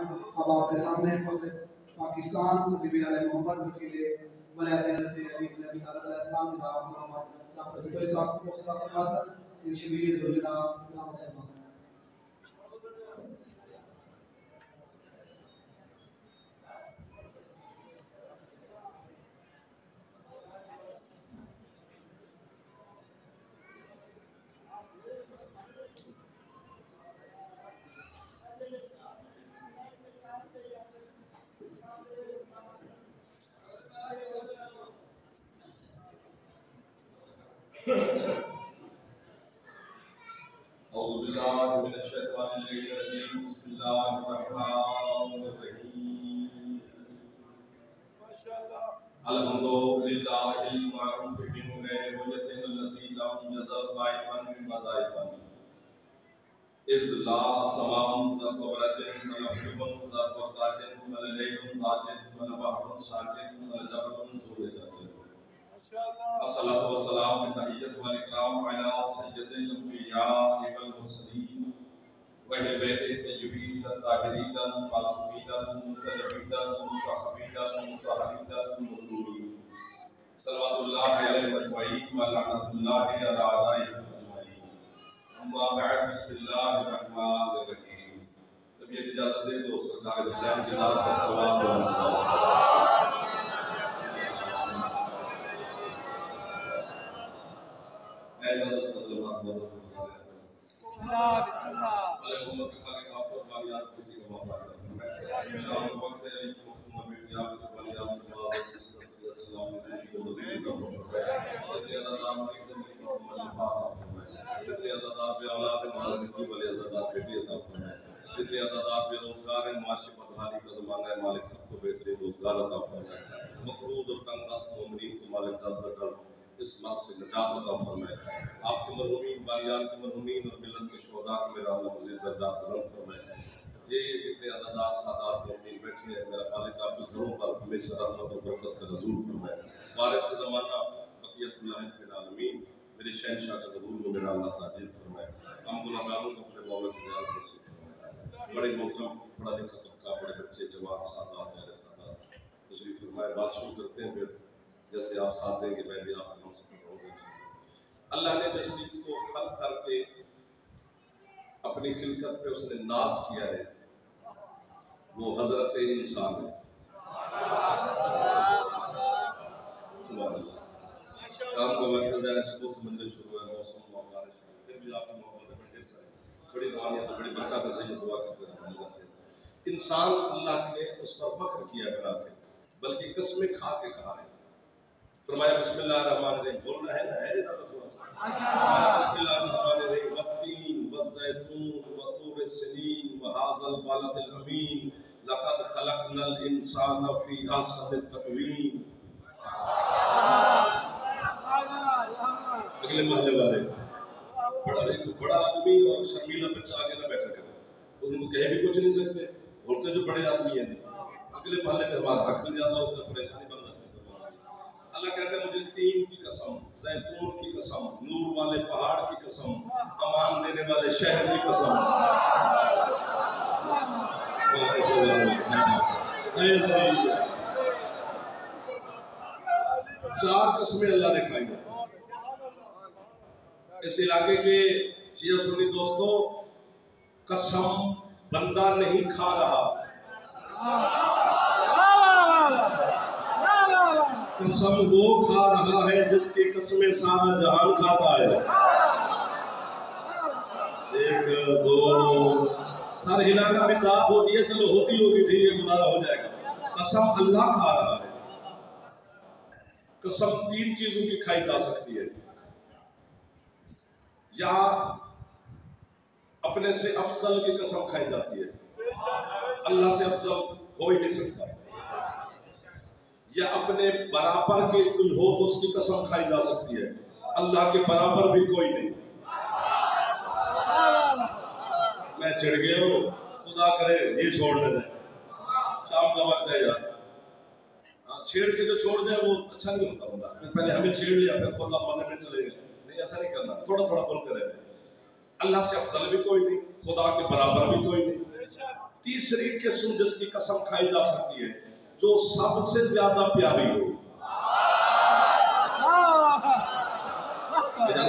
अब आपके सामने पाकिस्तान नबी मोहम्मद वकील वलायत हज़रत अली इब्न अबी तालिब अलैहिस्सलाम जनाब मोहम्मद जाफर तो साहब को खिलाफत शबीर जनाब रहमत तीसरी किस्म जिसकी कसम खाई जा सकती है, जो सबसे ज्यादा प्यारी हो।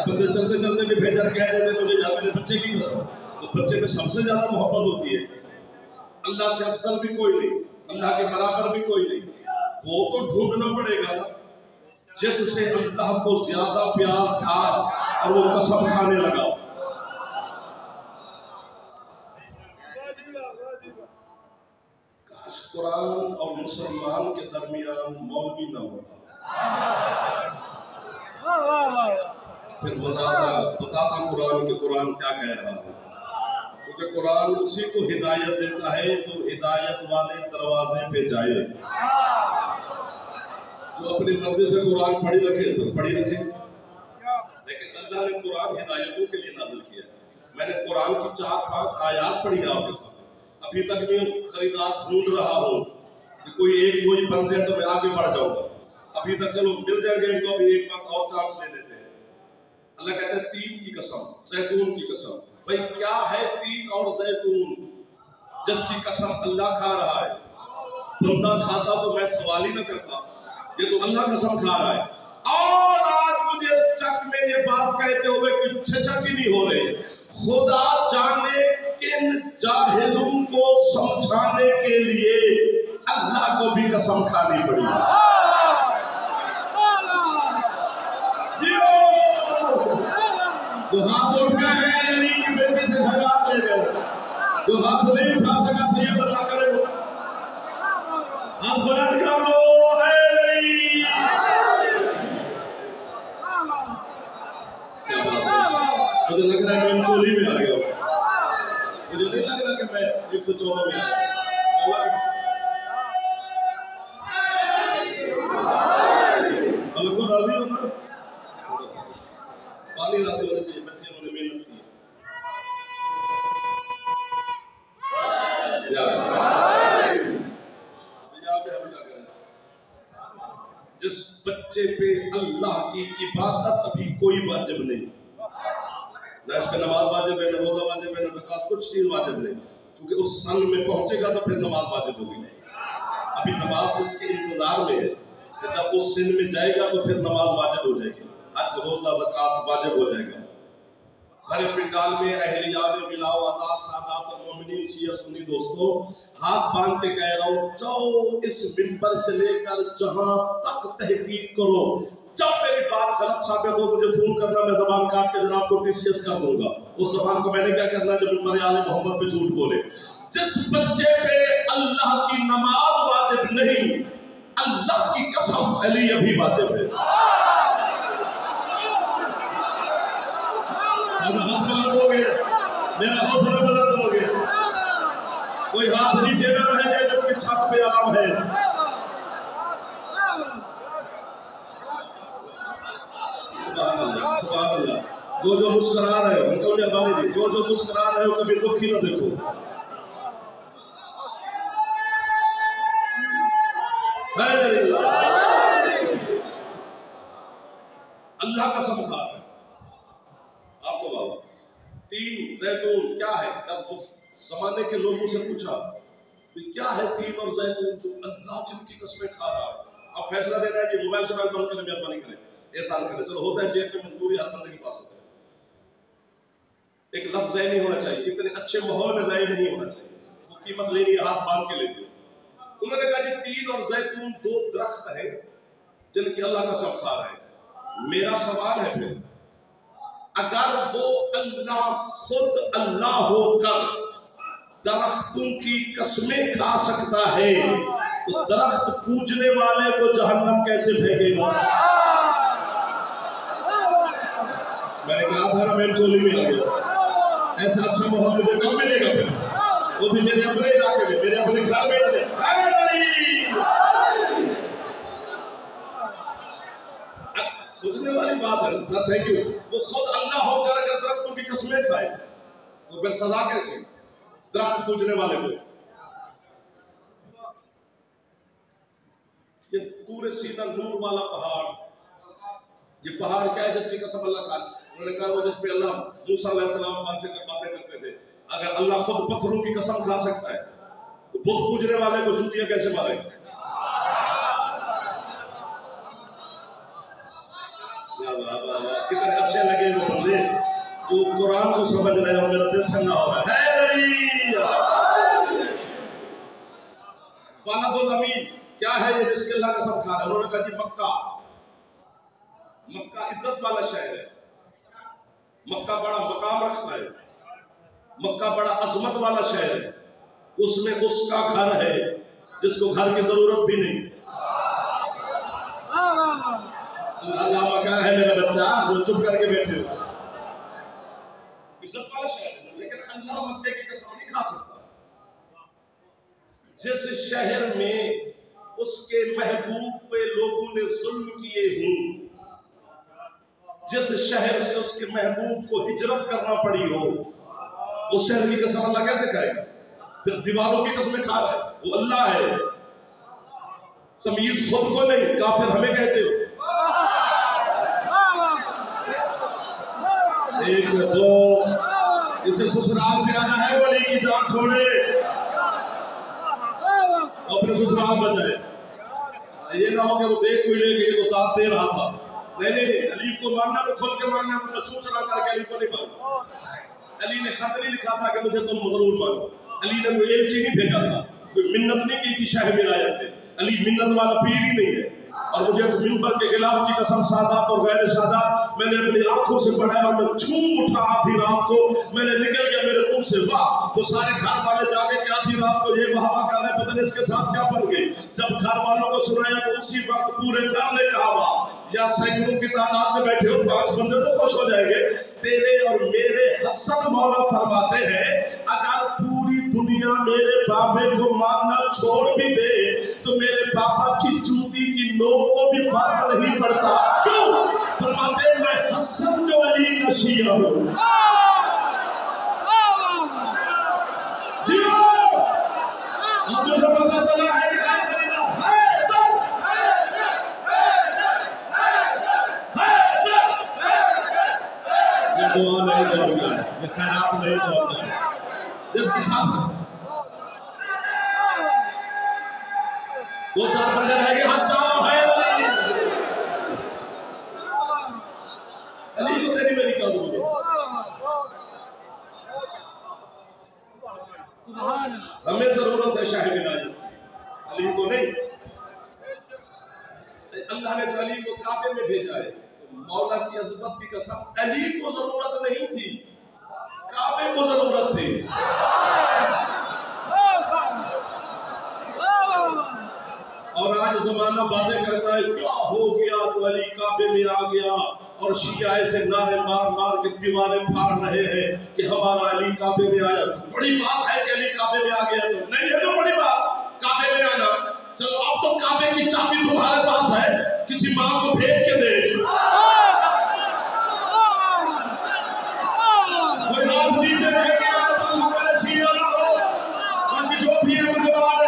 बंदे चलते चलते भी भेजर कह देते मुझे यार मेरे बच्चे की कसम, तो बच्चे में सबसे ज्यादा मोहब्बत होती है। अल्लाह से अफसल भी कोई नहीं, अल्लाह के बराबर भी कोई नहीं, वो तो ढूंढना पड़ेगा जिससे अल्लाह को ज्यादा प्यार था और वो कसम खाने लगा। काश कुरान और मुसलमान के दरमियान मौलवी न होता, फिर बताता कुरान के कुरान क्या कह रहा है, क्योंकि कुरान उसी को हिदायत देता है तो हिदायत वाले दरवाजे पे जाए। जो अपनी मर्जी से कुरान पढ़ी रखे तो पढ़ी रखे, लेकिन अल्लाह ने कुरान हिदायतों के लिए नाज़िल किया। मैंने कुरान की 4-5 आयत पढ़ी है आपके साथ, अभी तक मैं खरीदार ढूंढ रहा हूँ कि कोई एक दो ही बन जाए तो मैं आगे बढ़ जाऊंगा। अभी तक चलो मिल जाएंगे तो अभी एक बार और चांस ले लेते हैं। अल्लाह कहते हैं तीन की कसम, जैतून की कसम। भाई क्या है तीन और जैतून जिसकी कसम अल्लाह खा रहा है? बंदा खाता तो मैं सवाल ही ना करता, ये तो अल्लाह कसम खा रहा है। और आज मुझे चक में ये बात कहते हुए कुछ झिझक ही नहीं हो रही। खुदा जाने किन जाहिलों को समझाने के लिए अल्लाह को भी कसम खानी पड़ी। जो हाथ उठ गए हैं यानी कि बेटी से झगड़ा ले गए, जो हाथ नहीं उठा सका सैयद अल्लाह करे वो हाथ बुलंद कर लो। मुझे लग रहा है मैं चोली में आ गया, मुझे नहीं लग रहा कि मैं 114 में अल्लाह को राजी होना, पानी राजी होना चाहिए। बच्चे उन्होंने मेहनत की जिस बच्चे पे अल्लाह की इबादत अभी कोई वाजिब नहीं, ना इस पे नमाज वाजिब है, ना रोजा वाजिब है, ना ज़कात, कुछ चीज वाजिब नहीं, क्योंकि उस सन में पहुंचेगा तो फिर नमाज वाजिब होगी। अभी नमाज इसके इंतजार में है कि जब उस सिन में जाएगा तो फिर नमाज वाजिब हो जाएगी, हज रोजा ज़कात वाजिब हो जाएगा। हर पिंडाल में अहलियान बिलाओ आजाद सादात और मोमिनीन शिया सुन्नी दोस्तों, हाथ बांध के कह रहा हूँ, जाओ इस मिंबर से लेकर जहां तक तहकीक करो, जब मेरी बात गलत साबित हो मुझे फोन करना, मैं जबान काट के जनाब को टीसीएस कर दूंगा। उस जबान को मैंने क्या करना है जो मिंबर आले मोहम्मद पे झूठ बोले। जिस बच्चे पे अल्लाह की नमाज वाजिब नहीं, अल्लाह की कसम अली अभी वाजिब है। हाथ बुलंद हो गए, मेरा हौसला बुलंद हो गया, कोई हाथ नीचे न रह जाए जिसकी छत पे आराम है। सुभान अल्लाह, सुभान अल्लाह। जो मुस्कुरा रहे हो उनको मेहरबानी दी, जो मुस्कुरा रहे हो कभी दुखी न देखो। अल्लाह का सबका आपको बाबा तीन जैतून क्या है? जब उस जमाने के लोगों से पूछा कि क्या है तीन और जैतून जो अल्लाह जिनकी कसमें खा रहा है, अब फैसला देना है कि मोबाइल से बंद करें, मेहरबानी करें, एहसान करें। चलो होता है जेब में मजबूरी हर बंदे के पास होता है, एक लफ्ज ज़ाय नहीं होना चाहिए, इतने अच्छे माहौल में ज़ाय नहीं होना चाहिए, वो कीमत लेनी है, हाथ बांध के लेते। उन्होंने कहा जी तीन और जैतून दो दरख्त है जिनकी अल्लाह कसम खा रहे हैं। मेरा सवाल है फिर, अगर वो अल्लाह खुद अल्लाह होकर दरख्तों की कसमें खा सकता है तो दरख्त पूजने वाले को जहन्नम कैसे फेंकेगा? मैंने कहा था मैं चोली में आ गया, ऐसा अच्छा माहौल मुझे कब मिलेगा? फिर वो भी मेरे अपने इलाके में, मेरे अपने घर में। सोचने वाली बात है सर, थैंक यू। वो खुद अल्लाह होकर अगर दरख्तों की कसमें खाए तो फिर सजा कैसे दरख्त पूजने वाले को? ये पूरे सीधा नूर वाला पहाड़, ये पहाड़ क्या है जिसकी कसम अल्लाह खा? उन्होंने कहा वो जिसपे अल्लाह मूसा अलैहिस्सलाम बातें करते थे। अगर अल्लाह खुद पत्थरों की कसम खा सकता है तो बुत पूजने वाले को जूतियां कैसे मारेंगे? कितने अच्छे लगे वो बंदे जो कुरान को समझ रहे हैं और मेरा दिल ठंडा हो रहा है। बालादुल अमीन क्या है ये जिसके अल्लाह का सब खा रहा है? उन्होंने कहा जी मक्का, मक्का इज्जत वाला शहर है, मक्का बड़ा मकाम रखता है, मक्का बड़ा अजमत वाला शहर है, उसमें उसका घर है जिसको घर की जरूरत भी नहीं। अल्लाह क्या है मेरा बच्चा, वो चुप करके बैठे हो, इज्जत वाला शहर है, लेकिन अल्लाह मक्के की कसम नहीं खा सकता। जिस शहर में उसके महबूब पे लोगों ने जुल्म किए हों, जिस शहर से उसके महबूब को हिजरत करना पड़ी हो, उस शहर की कसम अल्लाह कैसे खाएगा? फिर दीवारों की कसमें खा रहा है, वो अल्लाह है। तमीज खुद को नहीं, काफिर हमें कहते हो। एक दो, इसे ससुराल में आना है, वली की जान छोड़े अपने ससुराल बचाए। ये ना हो कि वो देख कोई लेके वो दांत दे रहा था। नहीं नहीं नहीं, अली को मानना तो खुल के मानना, तो चूच रहा करके अली को नहीं मानना। अली ने खत नहीं लिखा था कि मुझे तुम जरूर मानो, अली ने कोई एलची नहीं भेजा था, कोई मिन्नत नहीं की थी शाह मिलाया थे। अली मिन्नत वाला पीर ही नहीं है। और मुझे इस मिंबर के खिलाफ की कसम, सादात और गैर सादात मैंने अपनी आंखों से पढ़ा और मैं झूम उठा आधी रात को, मैंने निकल गया मेरे मुंह से वाह। तो सारे घर वाले जाके कि आधी रात को ये वाह कर रहे, पता नहीं इसके साथ क्या बन गई। जब घर वालों को सुनाया तो उसी वक्त पूरे घर ने कहा वाह। या सैकड़ों की तादाद में बैठे हो, 5 बंदे तो खुश हो जाएंगे। तेरे और मेरे हसन मौला फरमाते हैं, अगर पूरी दुनिया मेरे बाबे को मानना छोड़ भी दे तो मेरे पापा की जूती की नोक को भी फर्क नहीं पड़ता। क्यों? फरमाते मैं हसन जो अली का शिया हूं। अब मुझे पता चला है कि दुआ नहीं दौड़ता, ये खैरात नहीं दौड़ता। जिसके साथ 2-4 बंदे रह गए, हाथ चाओ है अली को तेरी मेरी क्या दूंगी। हमें जरूरत है शाह विलायत, अली को नहीं। अल्लाह ने जो अली को काबे में भेजा है, मौला की अज़मत की कसम, अली को जरूरत नहीं थी, काबे को जरूरत थी। और आज जमाना बातें करता है क्या हो गया तो अली काबे में आ गया, और शिया ऐसे नारे मार मार के दीवारें फाड़ रहे हैं कि हमारा अली काबे में आया। बड़ी बात है कि अली काबे में आ गया, तो नहीं है तो बड़ी बात काबे में आना। चलो अब तो काबे की चाबी तुम्हारे पास है, किसी मां को भेज के दे। नीचे रह गया तो हमारे शिया हो, बाकी जो भी है मुझे हमारे।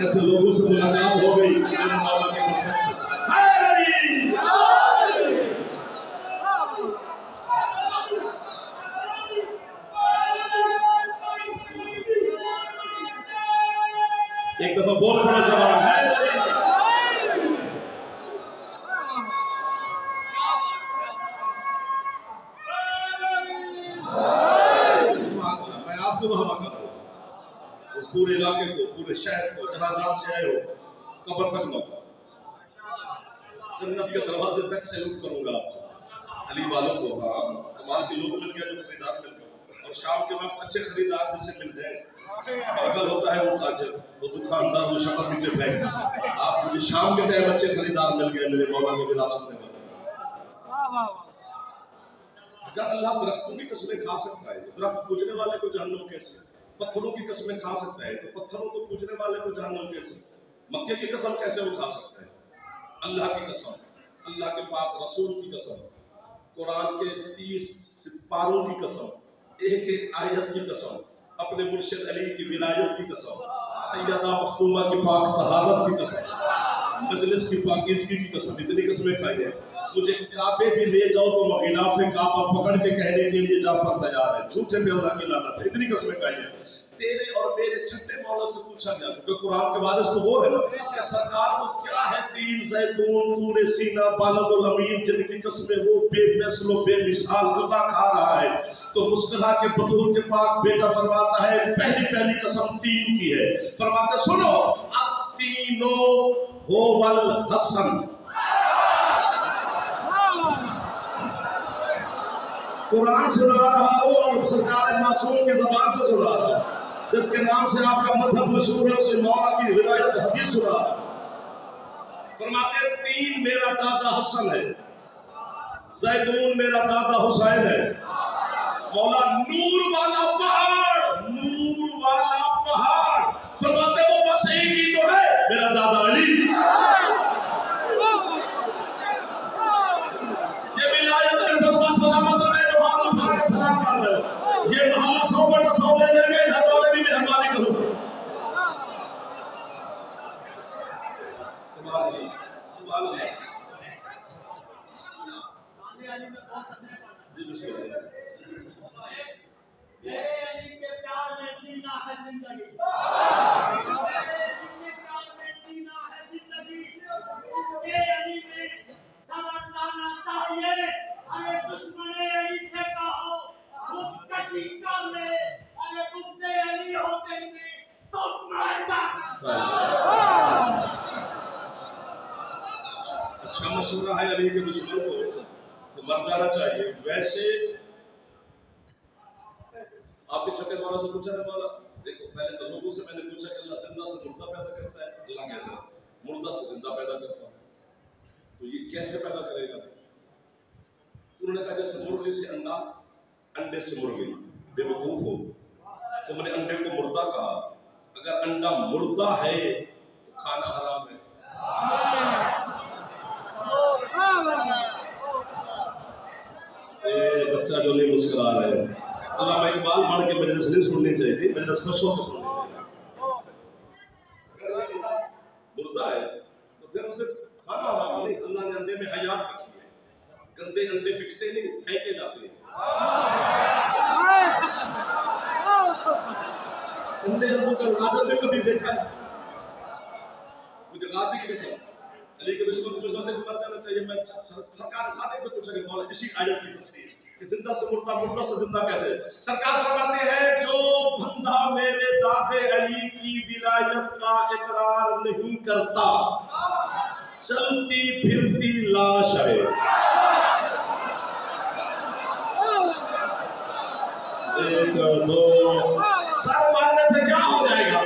ऐसे लोगों से मुलाकात हो गई मेरे मौला के बरकत से। एक दफा बोल पड़ा जवाब है। मैं आपको वहां करूंगा, इस पूरे इलाके को, पूरे शहर को, जहां जहां से आए हो, कब्र तक लौटा, जन्नत के दरवाजे तक सैल्यूट करूंगा आपको। अली वालों को हाँ कमाल के लोग मिल गए, जो खरीदार मिल गए, और शाम के वक्त अच्छे खरीदार जिससे मिल गए। पागल होता है वो ताजर, वो दुकानदार, वो शक्ल नीचे फेंक। आप मुझे शाम के टाइम अच्छे खरीदार मिल गए मेरे मौला के विरासत में। अगर अल्लाह दरख्तों की कसमें खा सकता है, दरख्त पूजने वाले को जहन्नम कैसे? पत्थरों की कसमें खा सकता है, तो पत्थरों को पूजने वाले को जहन्नम कैसे? मक्के की कसम कैसे वो खा सकता है? अल्लाह की कसम, अल्लाह के पाक रसूल की कसम, कुरान के 30 पारों की कसम, एक एक आयत की कसम, अपने मुर्शिद अली की विलायत की कसम, सैयदा मखदूमा की पाक तहारत की कसम, मजलिस की पाकीज़गी की कसम, इतनी कसमें खाई है। मुझे काबे भी ले जाओ तो मैं खिलाफ काबा पकड़ के कहने के लिए जाफर तैयार है। झूठे पे अल्लाह की लानत है। इतनी कसमें खाई है। तेरे और मेरे छठे मौला से पूछा गया, क्योंकि कुरान के वारिस तो वो है ना कि सरकार वो क्या है, तीन जैतून तूरे सीना बालदुल अमीन जिनकी कसमें वो बेमिसल बेमिसाल अल्लाह खा रहा है। तो मुस्कुरा के बतूल के पाक बेटा फरमाता है पहली पहली कसम तीन की है। फरमाते सुनो अब तीनों हो वल हसन। कुरान सुना रहा हो और सरकार मासूम की ज़बान से सुना रहा हो, जिसके नाम से आपका मजहब मशहूर है, उसे मौला की रिवायत हदीस सुना। फरमाते तीन मेरा दादा हसन है, जैतून मेरा दादा हुसैन है, मौला नूर वाला पहाड़, नूर वाला पहाड़। फरमाते वो बस एक ही तो है, मेरा दादा अली। ये विलायत का जज्बा सलामत रहे, जो हाथ उठा के सलाम कर रहे हो। ये मोहल्ला 100 बटा 100 ले लेंगे, घर वाले भी मेहरबानी करो। सुभान अल्लाह, सुभान अल्लाह। जी बिस्मिल्लाह। मेरे अली के प्यार में जीना है जिंदगी, मेरे अली में समझना चाहिए। अरे दुश्मने अली से कहो खुदकशी कर ले, अरे बुद्दे अली होते में तो मारदा। अच्छा मशवरा है अली के दुश्मन को तो मर जाना चाहिए। वैसे आपके छठे मौला से पूछा है, मौला देखो पहले तो लोगों से मैंने पूछा कि अल्लाह जिंदा से मुर्दा पैदा करता है, अल्लाह कहता है मुर्दा से जिंदा पैदा करता है, तो ये कैसे पैदा करेगा? उन्होंने कहा जैसे मुर्गी से अंडा, अंडे से मुर्गी। बेवकूफ हो, तुमने अंडे को मुर्दा कहा, अगर अंडा मुर्दा है तो खाना हराम है। बच्चा जो नहीं मुस्कुरा रहे, अल्लाह मैं इकबाल बढ़ के मजलिस नहीं सुननी चाहिए, मजलिस खुश होकर सुननी चाहिए। मुर्दा है तो फिर उसे खाना हराम नहीं। अल्लाह ने अंडे में हयात रखी है, गंदे अंडे बिकते नहीं, फेंके जाते हैं। अंडे अंडों का लाजर में कभी देखा है? मुझे गाजी की कसम अली के दुश्मन को मर जाना चाहिए। मैं सरकार सादे से पूछा कि मौला इसी आयत की तफसीर कि जिंदा से मुर्दा, मुर्दा से जिंदा कैसे? सरकार फरमाते हैं जो बंदा मेरे दादे अली की विलायत का इकरार नहीं करता चलती फिरती लाश है। एक दो सर मारने से क्या हो जाएगा?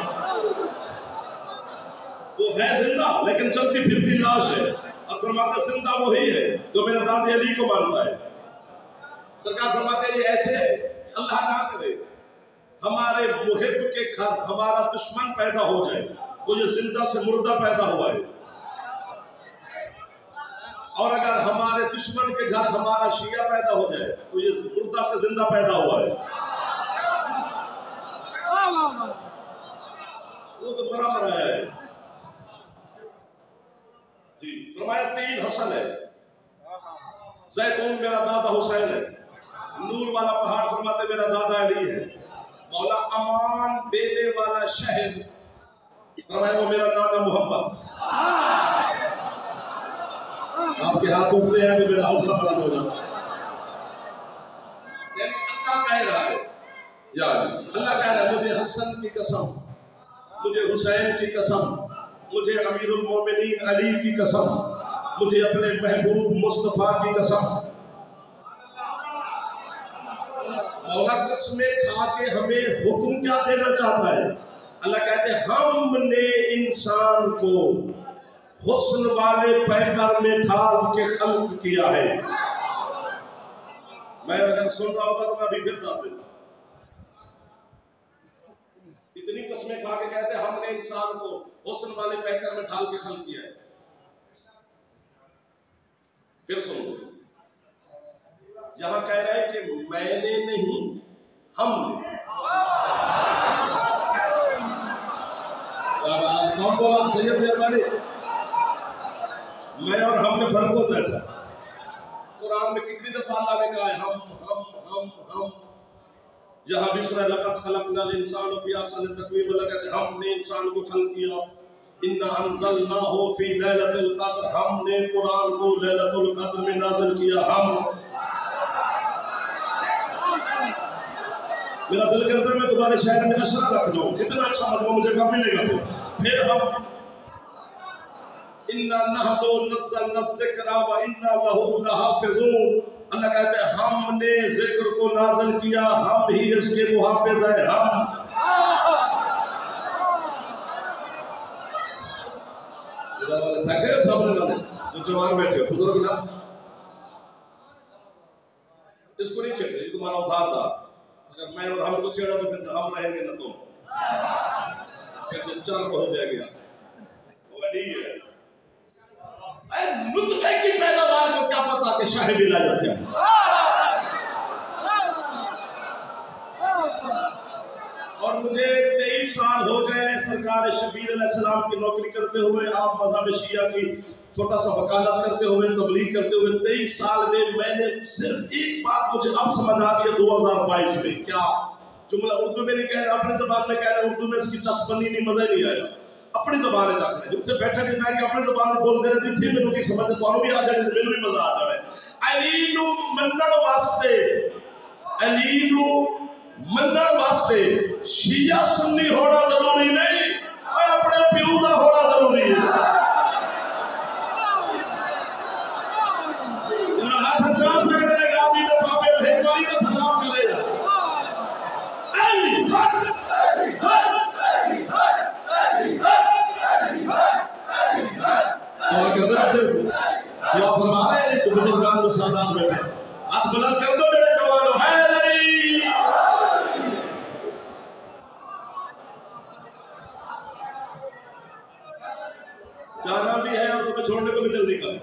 वो है जिंदा लेकिन चलती फिरती लाश है। और फरमाते जिंदा वही है जो मेरे दादे अली को मानता है। सरकार फरमाते हैं ऐसे अल्लाह ना करे हमारे मुहिब के घर हमारा दुश्मन पैदा हो जाए तो ये जिंदा से मुर्दा पैदा हुआ है, और अगर हमारे दुश्मन के घर हमारा शिया पैदा हो जाए तो ये मुर्दा से जिंदा पैदा हुआ है। वो तो बराबर है जी। फरमाया तीन हसन है, जैतून मेरा दादा हुसैन है, नूर वाला पहाड़ फरमाते मेरा दादा अली है, मौला अमान देने वाला शहर फरमाया वो मेरा नाना मोहम्मद। आपके हाथ उठते हैं तो मेरा हौसला बुलंद हो जाता है। अल्लाह कह रहा है यार, अल्लाह कह रहा है मुझे हसन की कसम, मुझे हुसैन की कसम, मुझे अमीरुल मोमिनीन अली की कसम, मुझे अपने महबूब मुस्तफा की कसम। मौला कसमें खा के हमें हुक्म क्या देना चाहता है? अल्लाह कहते हैं हमने इंसान को हुस्न वाले पैकर में ढाल के खल्क किया है। मैं अगर सुन रहा होता तो मैं अभी फिर डाल देता। इतनी कसमें खा के कहते हैं हमने इंसान को हुस्न वाले पैकर में ढाल के खल्क किया है। फिर सुनो, यहां कह रहा है कि मैंने नहीं हमने। हम बोला सैयद मेहरबानी, मैं और हमने फर्क होता है सर। बशरा लक़द खलक़नल इंसान फी अहसनि तक़वीम, कहते हमने इंसान को खल्क़ किया। इन्ना अंज़लनाहु फी लैलतिल क़द्र, हमने कुरान को लैलतुल क़द्र में नाज़िल किया। हम मेरा दिल करता है मैं तुम्हारे शहर में अशरा रख दूं, इतना अच्छा मजमू मुझे कब मिलेगा। तो फिर हम इन्ना नहनु नज़्ज़लना ज़िक्रा व इन्ना लहू लहाफ़िज़ून, अल्लाह कहते हैं हमने जिक्र को नाज़िल किया, हम ही इसके मुहाफ़िज़ हैं। हम वाले थके सामने वाले जो जवान बैठे बुजुर्ग ना, इसको नहीं छेड़ते, ये तुम्हारा उधारदार। अगर मैं और हम को छेड़ा तो फिर हम रहेंगे ना तुम, कहते चर्म हो जाएगा। वो नहीं है लुत्फ़े की पैदावार को क्या पता कि शाही मिला जाते हैं। और मुझे 23 साल हो गए सरकार शबीर अलैहिस्सलाम की नौकरी करते हुए, आप मज़हब शिया की छोटा सा वकालत करते हुए, तबलीग करते हुए 23 साल में मैंने सिर्फ एक बात मुझे अब समझ आ गई 2022 में, क्या जुमला उर्दू में नहीं कह रहे, अपनी जबान में कह रहे, उर्दू में इसकी चस्पनी नहीं, मजा नहीं आया। अपनी जबान में जाकर जिससे बैठा कि मैं अपनी जबान में बोल दे रहे जितनी मैनू की समझ तो भी आ जाए, मैनू भी मजा आ जाए। अलीनु मनन वास्ते, अलीनु मनन वास्ते शिया सुन्नी होना जरूरी नहीं, अपने प्यू का होना जरूरी है। हाथ जा सकते हैं गाजी तो पापे भेकवारी का सलाम करेगा। बुजुर्गान को सावधान बैठे, हाथ बुलंद कर दो मेरे जवानों, है नहीं। जाना भी है और तुम्हें छोड़ने को भी जल्दी कर।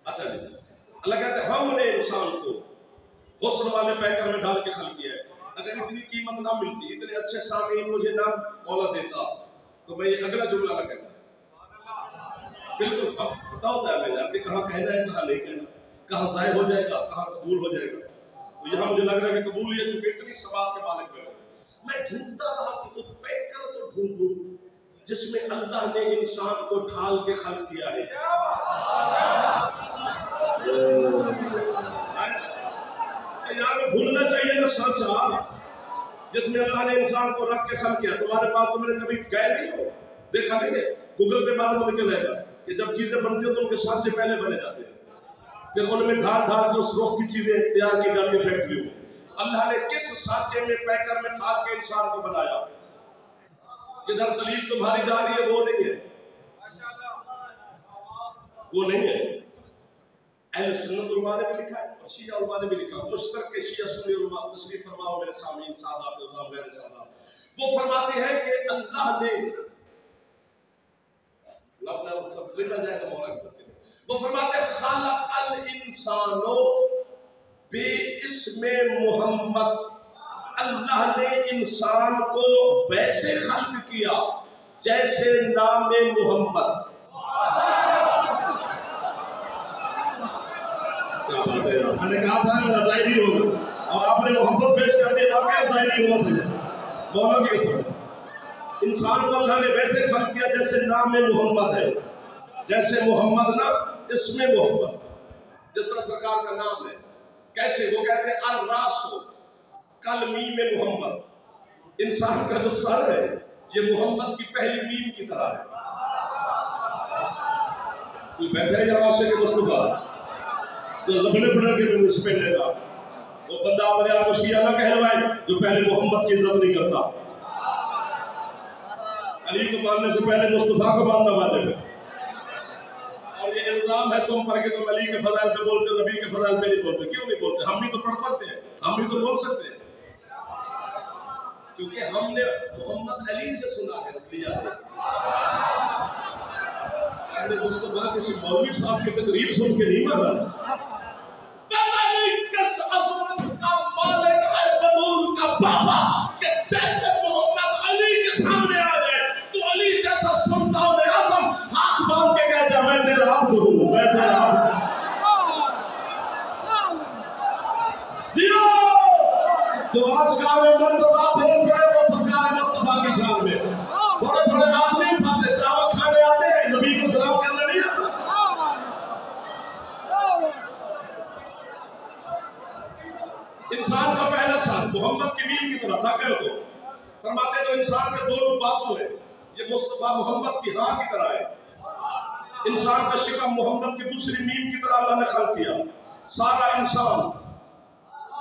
अच्छा जी, अल्लाह कहते हैं हमने इंसान को हुस्न वाले पैकर में डाल के खल्क़ किया है। अगर इतनी कीमत ना मिलती, इतने अच्छे सामीन मुझे ना मौला देता, तो मैं ये अगला जुमला ना कहता। बिल्कुल बताओ था मैं आपके कहाँ कहना है, कहाँ नहीं कहना, कहाँ ज़ाय हो जाएगा, कहाँ कबूल हो जाएगा। तो यहाँ मुझे लग रहा है कि कबूलियत चूंकि इतनी सवाब के मालिक में मैं ढूंढता रहा कि वो पैकर तो ढूंढूं जिसमें अल्लाह ने इंसान को ढाल के खल्क़ किया है। यहाँ में भूलना चाहिए ना सच जिसमें अल्लाह ने इंसान को रख के खल्क़ किया। तुम्हारे पास तुमने कभी गए नहीं हो, देखा नहीं है, गूगल पे बाद में निकलेगा कि जब चीजें बनती हो तो उनके साथ से पहले बने जाते हैं, फिर उनमें ढाल ढाल के उस रोज की चीजें तैयार की जाती है फैक्ट्री में। अल्लाह ने किस सांचे में पैकर में ढाल के इंसान को बनाया, जिधर तलीब तुम्हारी जा रही है वो नहीं है, वो नहीं है। अहले सुन्नत उलमा ने भी लिखा है और शिया उलमा ने भी लिखा, मुश्तरक शिया सुन्नी उलमा तशरीफ फरमाओ मेरे सामीन सादात उज़ाम गैर सादात, वो फरमाते हैं कि अल्लाह ने लफ्ज़ लिखा जाएगा मौला के साथ, वो फरमाते हैं खलक़ल इंसानो बिइस्मे मुहम्मद, अल्लाह ने इंसान को वैसे खल्क़ किया जैसे नाम मोहम्मद। मैंने कहा था रज़ाई होगा और आपने मोहब्बत पेश कर दिया, वाकई रज़ाई होगा सही मौला के साथ। इंसान को अल्लाह ने वैसे खल्क़ किया जैसे नाम मोहम्मद है, जैसे मोहम्मद ना इसमें मोहम्मद, जिस तरह सरकार का नाम है। कैसे? वो कहते हैं अर-रासु कल मीम में मोहम्मद, इंसान का जो सर है ये मोहम्मद की पहली मीम की तरह है। कोई बैठा है या आशिक़ मुस्तफ़ा जो लबने पड़ के मुझ पे लेगा, वो बंदा अपने आप को शिया ना कहलवाए जो पहले मोहम्मद की इज्जत नहीं करता। अली को मानने से पहले मुस्तफ़ा को मानना वाजिब है। और ये इल्जाम है तुम पर कि तुम अली के फज़ाइल पे बोलते, नबी के फज़ाइल पे नहीं बोलते। क्यों नहीं बोलते? हम भी तो पढ़ सकते हैं, हम भी तो बोल सकते हैं, क्योंकि हमने मोहम्मद अली से सुना है। हमने मुस्तफ़ा किसी मौलवी साहब की तकरीर सुन के नहीं माना। का बाबा कि जैसे मोहम्मद अली के सामने आ गए तो अली जैसा सुल्तान आज़म हाथ बांध के कहता मैं तेरा अब्द हूं, मैं तेरा अब्द। जो आजकल में मुर्तजा बोल रहे वो सरकार मुस्तफा की शान में थोड़े थोड़े हाथ नहीं उठाते, चावल खाने आते हैं, नबी को सलाम करना नहीं आता। इंसान का पहला साल मोहम्मद की मील की तरह था। कह दो फरमाते तो इंसान के दो बाजू है, ये मुस्तफा मोहम्मद की हाँ की तरह है। इंसान का शिकम मोहम्मद की दूसरी मीम की तरह अल्लाह ने खल्क किया। सारा इंसान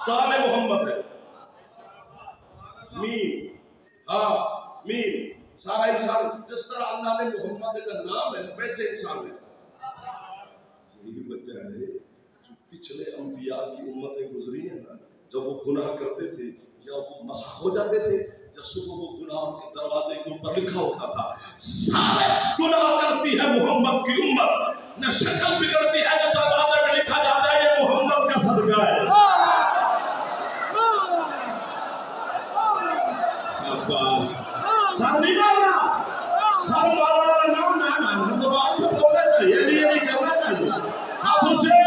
दाल मोहम्मद है, मीम हाँ मीम, सारा इंसान जिस तरह अल्लाह ने मोहम्मद का नाम है वैसे इंसान है। यही बच्चा है जो पिछले अंबिया की उम्मतें गुजरी है ना, जब वो गुनाह करते थे या वो मसख हो जाते थे, जब सुबह वो गुनाह के दरवाजे के ऊपर लिखा होता था सारे गुनाह करती है मोहम्मद की उम्मत, न शक्ल बिगड़ती है न दरवाजे में लिखा जाता है ये मोहम्मद का सदका है। शाबाश, सर नहीं मारना, सर मारना नाम ना ना जबान से बोलना चाहिए, ये नहीं करना चाहिए। आप ऊंचे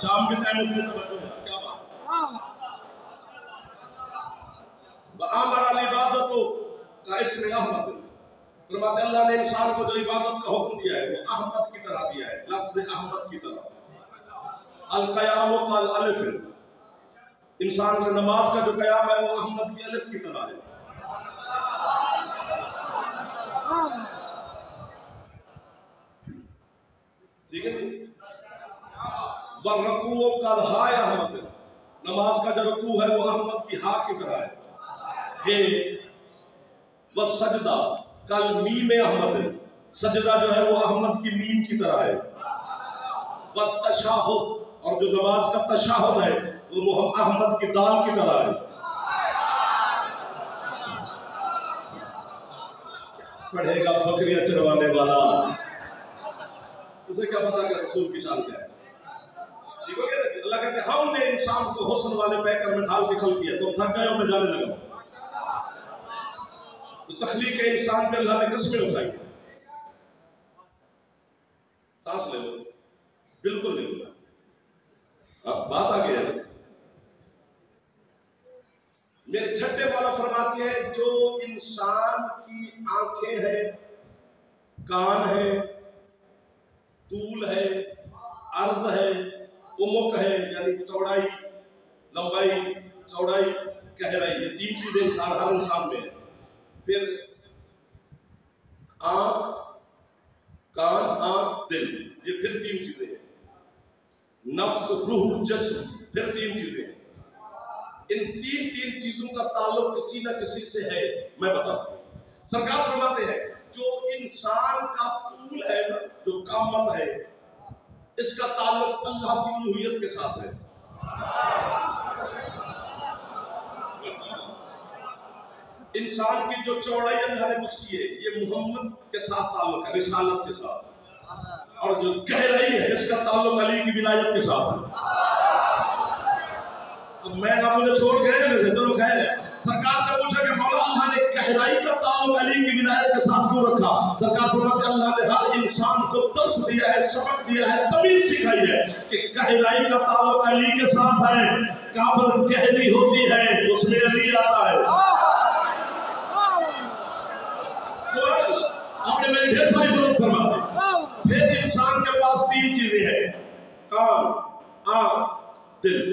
शाम के टाइम में क्या बात आमर इबादत का इसमें अहमद फरमाते अल्लाह ने इंसान को जो इबादत का हुक्म दिया है वो अहमद की तरह दिया है, लफ्ज़ अहमद की तरह। अल क़याम कल अलिफ, इंसान का नमाज का जो कयाम है वो अहमद की अलिफ की तरह है। ठीक है, रकू कल हा अहमद, नमाज का जो रकू है वो अहमद की हा की तरह है। वह सजदा कल मीम अहमद है, सजदा जो है वो अहमद की मीम की तरह है। वह तशाहुद, और जो नमाज का तशाहुद है वो अहमद की दाल की तरह है। पढ़ेगा बकरियां चरवाने वाला, उसे क्या पता कि रसूल की शान क्या है। ठीक हो गया। अल्लाह कहते हैं हमने इंसान को हुस्न वाले पैकर में ढाल के खल्क किया, तुम थक गए हो मैं जाने लगा। तो तख्लीक इंसान पे अल्लाह ने कसमें उठाई, सांस ले लो, बिल्कुल नहीं बोला। अब बात आ गई है, मेरे छठे वाला फरमाती है जो इंसान की आंखें हैं, कान है, तूल है, अर्ज है, उमुक है यानी चौड़ाई, लंबाई, चौड़ाई, गहराई, ये तीन चीजें इंसान हर इंसान में है। फिर आंख, कान, आंख, दिल, ये फिर तीन चीजें हैं। नफ्स, रूह, जिस्म, फिर तीन चीजें हैं। इन तीन चीजों का ताल्लुक किसी न किसी से है, मैं बताता हूं। सरकार फरमाते हैं जो इंसान का तूल है ना, जो कामत है, इसका ताल्लुक अल्लाह की उलूहियत के साथ है। इंसान की जो चौड़ाई अल्लाह ने बख्शी है ये मोहम्मद के साथ ताल्लुक है, रिसालत के साथ। और जो गहराई है इसका ताल्लुक अली की विलायत के साथ है। तो मैं आप मुझे छोड़ गए वैसे, चलो खैर है। सरकार से पूछा कि मौला अल्लाह ने गहराई का ताल्लुक अली की विलायत के साथ क्यों रखा? सरकार फरमाते अल्लाह ने हर इंसान को दर्स दिया है, सबक दिया है, तमीज सिखाई है कि गहराई का ताल्लुक अली के साथ है। काबल गहरी होती है उसमें अली आता है। आपने मेरी ढेर सारी मदद फरमा दी। फिर इंसान के पास तीन चीजें हैं, कान, आंख, दिल।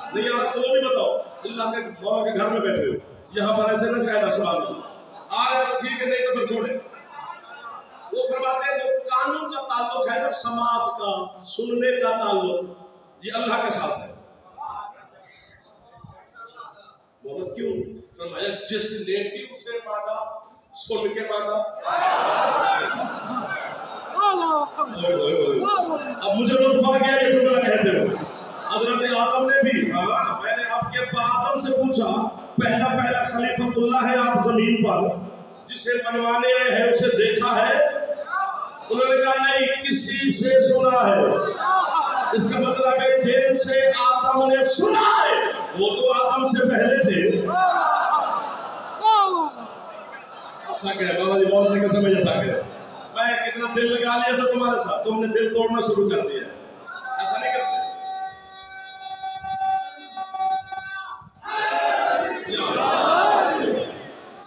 नहीं यार तो वो भी बताओ, अल्लाह के मौला के घर में बैठे हो, यहाँ पर ऐसे न कहना सवाल आ रहे हो, ठीक है, नहीं तो फिर छोड़े। वो फरमाते हैं जो कानून का ताल्लुक है ना, समात का, सुनने का ताल्लुक, ये अल्लाह के साथ है। बोला क्यों? फरमाया जिसने भी उसे माना, सुन के माना। अब मुझे लुत्फ आ गया ये जुमला कहते हो। हजरत आदम ने भी, मैंने आपके आदम से पूछा, पहला खलीफतुल्लाह है आप जमीन पर, जिसे मनवाने आए हैं उसे देखा है? उन्होंने कहा नहीं, किसी से सुना है। इसका मतलब है जिनसे आदम ने सुना है वो तो आदम से पहले थे। अब तक है बाबा जी, बहुत समझ आता है। मैं कितना दिल लगा लिया था तुम्हारे साथ, तुमने दिल तोड़ना शुरू कर दिया। ऐसा नहीं करते।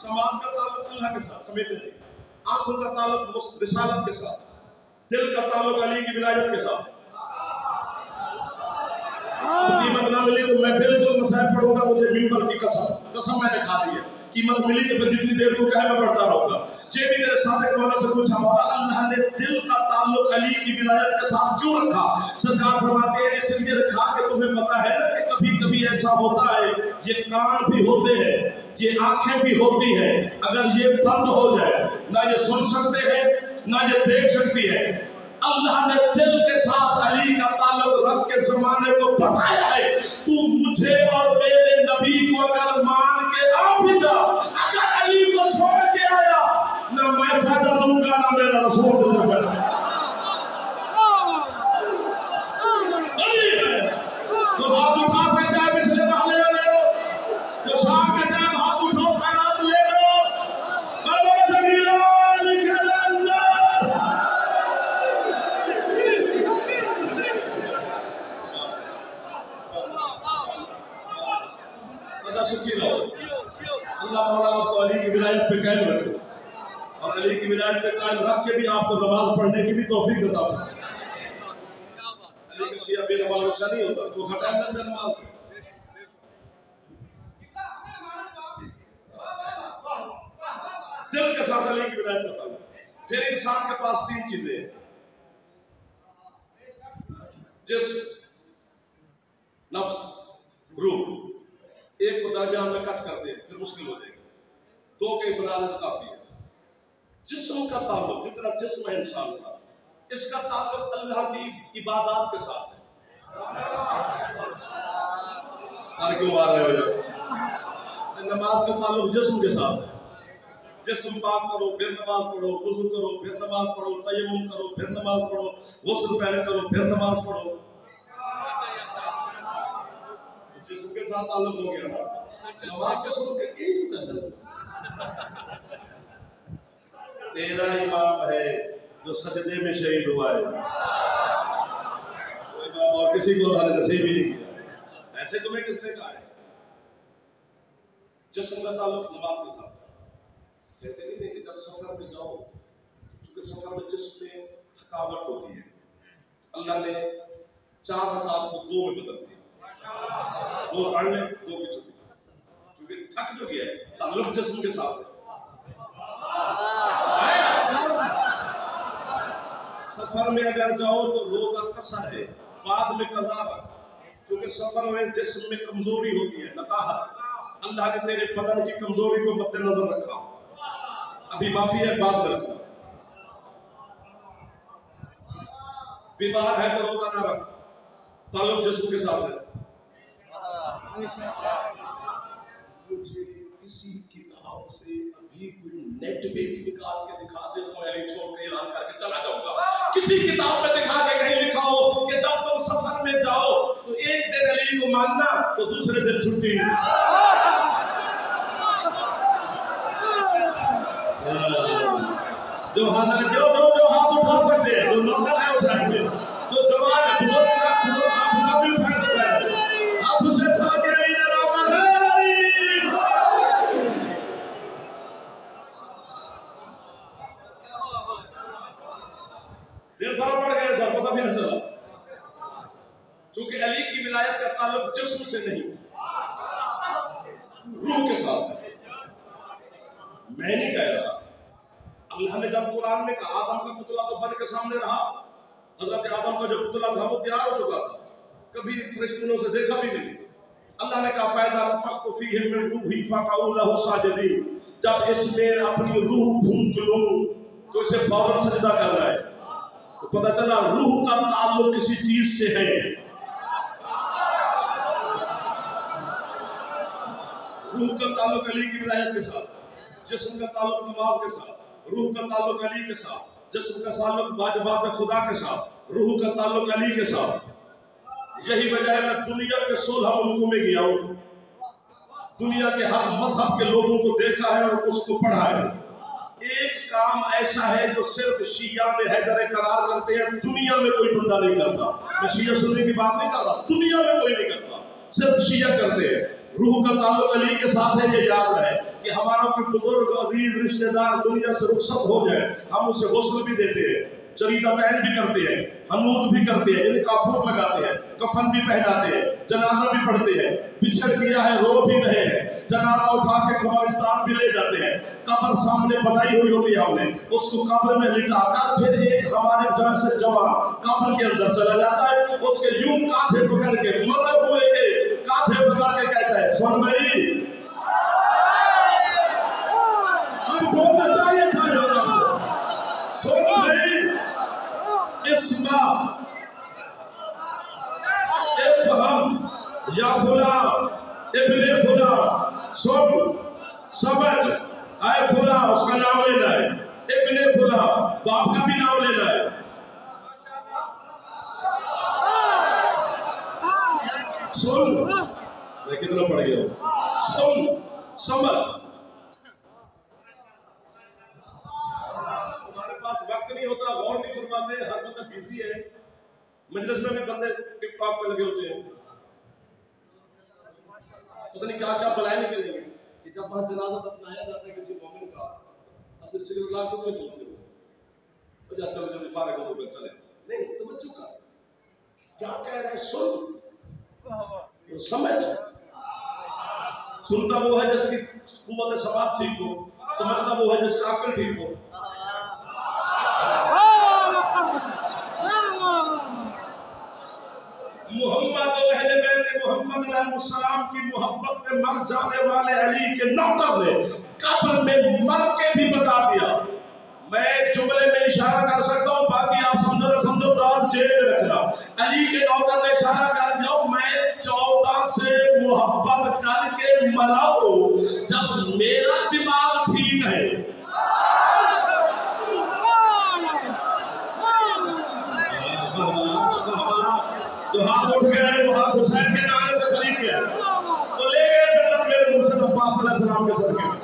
समाज का ताल्लुक अल्लाह के साथ समेटे थे, आंखों का ताल्लुक रिसालत के साथ, दिल का ताल्लुक अली की विलायत के साथ। कीमत ना मिली तो मैं बिल्कुल मसाइल पढ़ूंगा, मुझे मिंबर की कसम मैंने खा दी है। कीमत मिली तो फिर जितनी देर को कहे मैं पढ़ता रहूंगा। ये भी मेरे साथ एक मौला से पूछा, मौला अल्लाह ने दिल का ताल्लुक अली की विलायत के साथ क्यों रखा? सरकार फरमाते हैं इसलिए रखा कि तुम्हें पता है ना कि कभी कभी ऐसा होता है, ये कान भी होते हैं, ये आंखें भी होती हैं, अगर ये बंद हो जाए ना ये सुन सकते हैं ना ये देख सकती है। अल्लाह ने दिल के साथ अली का ताल्लुक रख के जमाने को बताया है, तू मुझे और मेरे नबी को अगर मान के आ भी जा, अगर अली को छोड़ के आया ना मैं फायदा दूंगा ना मेरा रसूल दूंगा। तो हाथ उठा सकता है पिछले महले वाले, जो शाम के टाइम हाथ उठाओ खैरात ले लो। बाबा जमीला सुखी रहो। अल्लाह मौला आपको अली की विलायत पे कायम रखे और अली की विलायत पे कायम रख के भी आपको नमाज पढ़ने की भी तौफीक अता फरमाए। अली का शिया बेनमाज अच्छा नहीं होता, तो हटा देते नमाज। दिल के साथ अली की विलायत का ताल्लुक। फिर इंसान के पास तीन चीजें हैं, जिस्म, नफ्स, रूह। एक को दरमियान में कट कर दे फिर मुश्किल हो जाएगी, दो के बनाने तो काफी है। जिस्म का ताल्लुक, जितना जिस्म है इंसान का, इसका ताल्लुक अल्लाह की इबादत के साथ है। सारे क्यों मार रहे हो यार? नमाज का ताल्लुक जिस्म के साथ है। जिस्म पाक करो फिर नमाज पढ़ो, वुज़ू करो फिर नमाज पढ़ो, तयम्मुम करो फिर नमाज पढ़ो, गुस्ल पहले करो फिर नमाज पढ़ो। जिस्म के साथ ताल्लुक हो गया ना, नमाज के सुन के एक कर। तेरा इमाम है जो सजदे में शहीद हुआ है, और किसी को अल्लाह ने नसीब ही नहीं किया। ऐसे तुम्हें किसने कहा है? जिस्म का ताल्लुक नमाज के साथ। कहते नहीं थे कि जब सफर में जाओ, क्योंकि सफर में जिस्म में थकावट होती है, अल्लाह ने 4 रकात को 2 में बदल दिया। 2 पढ़ ले 2 की छुट्टी, क्योंकि थक जो गया है, ताल्लुक जिस्म के साथ है। सफर में अगर जाओ तो रोजा कसर है, बाद में कज़ा है, क्योंकि सफर में जिस्म में कमजोरी होती है, नकाहत। अल्लाह ने तेरे बदन की कमजोरी को मद्देनजर रखा, अभी माफी है बाद में रखो। बीमार है तो रोजा ना रख, ताल्लुक जिस्म के साथ है। मुझे किसी किताब से अभी कोई नेट पे भी निकाल के दिखा दे तो मैं छोड़ के ऐलान करके चला जाऊंगा। किसी किताब में दिखा के कहीं लिखा हो कि जब तुम सफर में जाओ तो एक दिन अली को मानना तो दूसरे दिन छुट्टी। जो हाथ उठा सकते हैं, जो नौकर है उस साइड में, जो जवान है बुजुर्ग है, आप भी उठा सकते हैं। आप मुझे छा के ये नौकर है। देर सारा पड़ गया सर, पता भी नहीं चला, क्योंकि अली की विलायत का ताल्लुक जिस्म से नहीं रूह के साथ है। मैं नहीं कह रहा, अल्लाह ने जब कुरान में कहा आदम का पुतला तो बन के सामने रहा, हजरत आदम का जो पुतला था वो तैयार हो चुका था, कभी फरिश्तों से देखा भी नहीं। अल्लाह ने कहा फैज़ा नफ़ख़्तु फ़ीहि मिन रूही फ़क़ऊ लहू साजिदीन, जब इसमें अपनी रूह फूंक लूं तो इसे फौरन सजदा करना है। तो पता चला रूह का ताल्लुक किसी चीज से है। रूह का ताल्लुक अली की विलायत के साथ, जिस्म का ताल्लुक नमाज के साथ, रूह का ताल्लुक अली के साथ, जिस्म का ताल्लुक वाजिबात खुदा के साथ, रूह का ताल्लुक अली के साथ। यही वजह है मैं दुनिया के 16 मुल्कों में गया हूँ, दुनिया के हर मजहब के लोगों को देखा है और उसको पढ़ा है। एक काम ऐसा है जो सिर्फ शिया में हैदर करार करते हैं, दुनिया में कोई बंदा नहीं करता। मैं शिया सुन्नी की बात नहीं कर रहा, दुनिया में कोई नहीं करता, सिर्फ शिया करते हैं। रूह का ताल्लुक अली के साथ है, ये याद रहे कि हमारा कोई बुजुर्ग अजीज रिश्तेदार दुनिया से रुखसत हो जाए, हम उसे गुस्ल भी देते हैं, चरीदा तैन भी करते हैं, हनूत भी करते हैं, काफूर लगाते हैं, कफन भी पहनाते हैं, जनाजा भी पढ़ते हैं, बिछड़ किया है रो भी रहे हैं, जनाजा उठा के कब्रिस्तान भी ले जाते हैं, कब्र सामने बनाई हुई होती है हमने, उसको कब्र में लिटाकर फिर एक हमारे जन से जवान कब्र के अंदर चला जाता है, उसके यूं कांधे पकड़ के मरे हुए के कांधे पकड़ के कहता है सुन भाई, हम बोलना चाहिए था सुन भाई, इस्मा इफ़हम या फुला इब्ने फुला, सुन समझ, आए फुला उसका नाम लेना है, इब्ने फुला बाप का भी नाम लेना है, सुन मैं कितना पढ़ गया हूं, सुन समझ। हमारे पास वक्त नहीं होता, गौर नहीं फरमाते, हर बंदा बिजी है, मजलिस में भी बंदे टिकटॉक पे लगे होते हैं, पता नहीं क्या क्या बुलाए निकलेंगे कि जब वहां जनाजा दफनाया जाता है किसी मोमिन का, असि सिगरला को चलते हो तो जा चल जल्दी फारिग हो तो चले, नहीं तवज्जो कर क्या कह रहे, सुन तो समझ। सुनता वो है जिसकी कुव्वत समात ठीक हो, समझता वो है जिसका अक्ल ठीक हो। मोहम्मद और अहले बैत मोहम्मद अलैहिस्सलाम की मोहब्बत में मर जाने वाले अली के नौकर ने कब्र में मर के भी बता दिया, मैं जुमले में इशारा कर सकता हूं, बाकी आप समझो ना समझो तो आप जेब में रखना। अली के नौकर ने इशारा कर दिया, मैं 14 से मोहब्बत करके मरा हूं, जब मेरा दिमाग ठीक है। तो हाथ उठ गए, वो हाथ हुसैन के नारे से खरीद गए, तो ले गए जन्नत मेरे मुर्शिद अब्बास अलैहिस्सलाम के सदके में।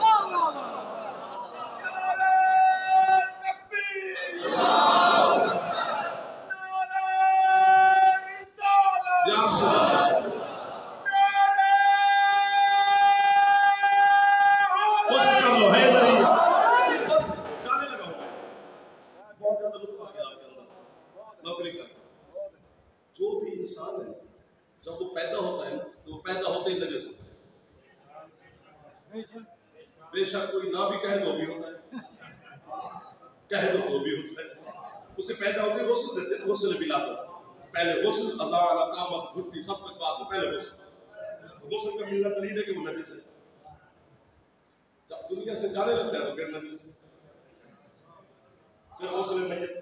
जो भी इंसान है जब वो पैदा होता है तो वो पैदा होते ही नजस होता है, बेशक कोई ना भी कहे तो भी होता है, कहे तो भी होता है। उसे पैदा होते ही गुस्ल देते हैं, गुस्ल पिलाते, पहले गुस्ल अज़ान अक़ामत घुट्टी सब कुछ बाद में, पहले गुस्ल का मिलना दलील है कि वो नजस है, जब दुनिया से जाने लगता है तो फिर नजस, फिर गुस्ल मैयत,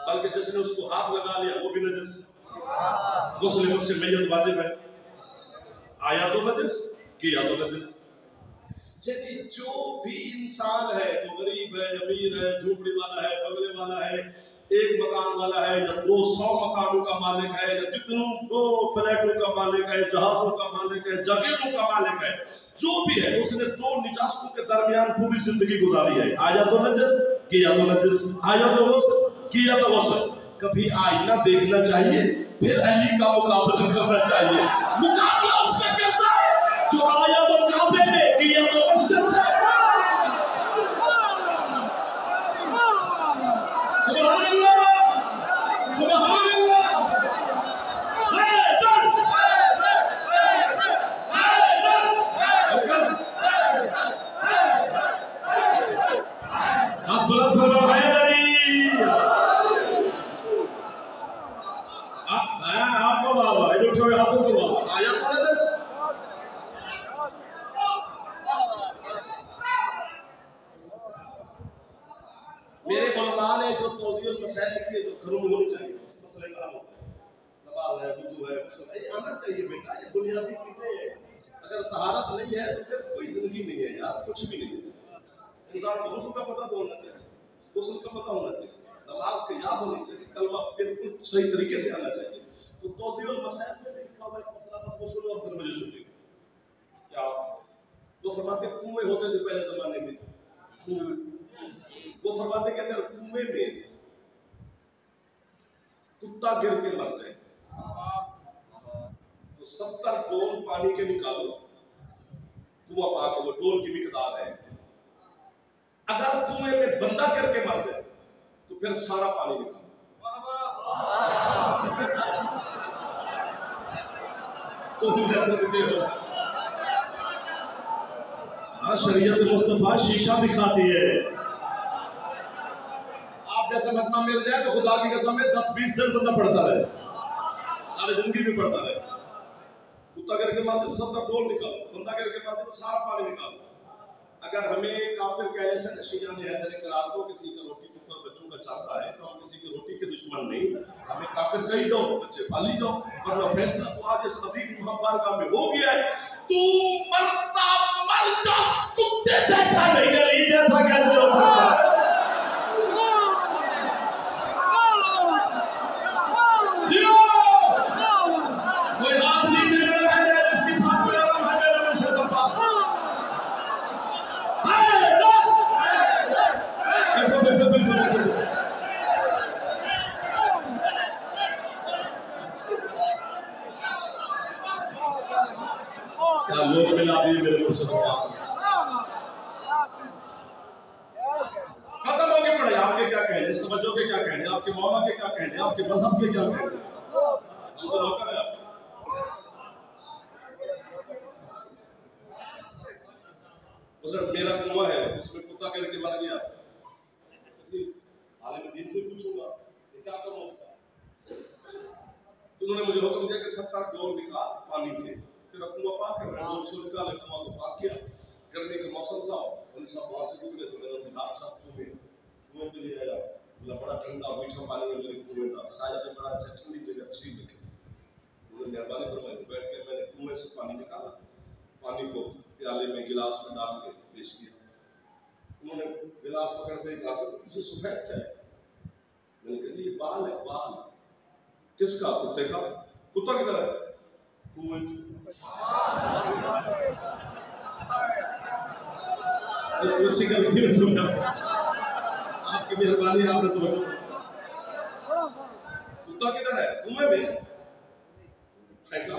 बल्कि जिसने उसको हाथ लगा लिया वो भी नजस, गुस्ल मुझसे मैयत वाजिब है, आया तो नजस किया तो नजस। यानी जो भी इंसान है, वो गरीब है, अमीर है, झोपड़ी वाला है, बंगले वाला है, एक मकान वाला है या 200 मकानों का मालिक है, या जितनों फ्लैटों का मालिक है, जहाजों का मालिक है, जगहों का मालिक है, जो भी है उसने 2 निजास्तों के दरमियान पूरी जिंदगी गुजारी है, आया तो नजस किया तो नजस, आया तो गुस्ल किया तो गुस्ल। कभी आईना देखना चाहिए, फिर अली का मुकाबला करना चाहिए। मुकाबला उससे करता है जो आया तो काबे में, किया तो मस्जिद से। सुभान अल्लाह, सुभान अल्लाह, हाथ बुलंद फरमा है आपको बाबा ये उठो हाथों को बाबा आया तो नजस। मेरे उलमा ने जो तौज़ीहुल मसाइल लिखी है, जो घरों में होनी चाहिए, उस मसले का हल होता है, नमाज है, वुज़ू है, ये आना चाहिए बेटा, ये बुनियादी चीजें हैं। अगर तहारत नहीं है तो फिर कोई जिंदगी नहीं है यार, कुछ भी नहीं है। इंसान को वुज़ू का पता तो होना चाहिए, गुस्ल का पता होना चाहिए, नमाज की याद होनी चाहिए, कलमा बिल्कुल सही तरीके से आना चाहिए। तो तौज़ीहुल मसाइल में लिखा हुआ एक मसला बस वो सुनो और फिर मुझे छुट्टी। क्या वो फरमाते कुएं होते थे पहले जमाने में, वो फरमाते कि अगर कुएं में कुत्ता गिर के मर जाए तो 70 डोल पानी के निकालो, कुआं पाक वो डोल की मिकदार है। अगर कुएं में बंदा गिर के मर जाए तो फिर सारा पानी निकालो। तो शरीयत मुस्तफा शीशा दिखाती है। आप जैसे मतमा मिल जाए तो खुदा की कसम में 10-20 दिन बंदा पढ़ता रहे, सारी जिंदगी में पढ़ता रहे। कुत्ता करके मारते तो 70 डोल निकालो, बंदा करके मारते तो सारा पानी निकालो। अगर हमें काफिर कहने से नशीया ने हैदर करार को किसी का रोटी के ऊपर बच्चों का चाहता है तो हम किसी की रोटी के दुश्मन नहीं, हमें काफिर कही दो, बच्चे पाली दो, वरना फैसला तो आज इस अजीम मुहब्बत का में हो गया है। तू मरता मर जा, कुत्ते जैसा नहीं, गली जैसा कैसे हो सकता है? कोई हाथ नीचे न लगाए इसकी छाप पे आराम है मेरे नशे का पास। क्या लोग मिला दिए मेरे मुर्शिद के पास। खत्म हो गई पढ़ाई। आपके क्या कहने, समझो के क्या कहने, आपके मौला के क्या कहने, आपके मजहब के क्या कहने, हमको धोखा है। मेरा कुआं है, उसमें कुत्ता करके मर गया, आलिम दीन से पूछूंगा क्या करूं उसका? तो उन्होंने मुझे हुक्म दिया कि 70 डोल निकाल पानी के, तेरा कुआं पाक है। डोल से निकाले, कुआं को पाक किया। गर्मी का मौसम था, उन्हें सब वहां से गुजरे तो मैंने उन्हें हाथ साफ कुएं पे ले आया। बोला बड़ा ठंडा मीठा पानी है मेरे कुएं का, शायद बड़ा अच्छा ठंडी जगह तशरीफ रखे। उन्होंने मेहरबानी फरमाई, बैठ के मैंने कुएं से पानी निकाला, पानी को प्याले में गिलास में डाल के पेश किया। उन्होंने गिलास पकड़ते ही कहा ये सफेद क्या है? मैंने कहा ये बाल है। बाल किसका? कुत्ते का। कुत्ता किधर है? कुएं। इस बच्ची का नहीं समझा, आपकी मेहरबानी, आपने तो कुत्ता किधर है? कुएं में फेंका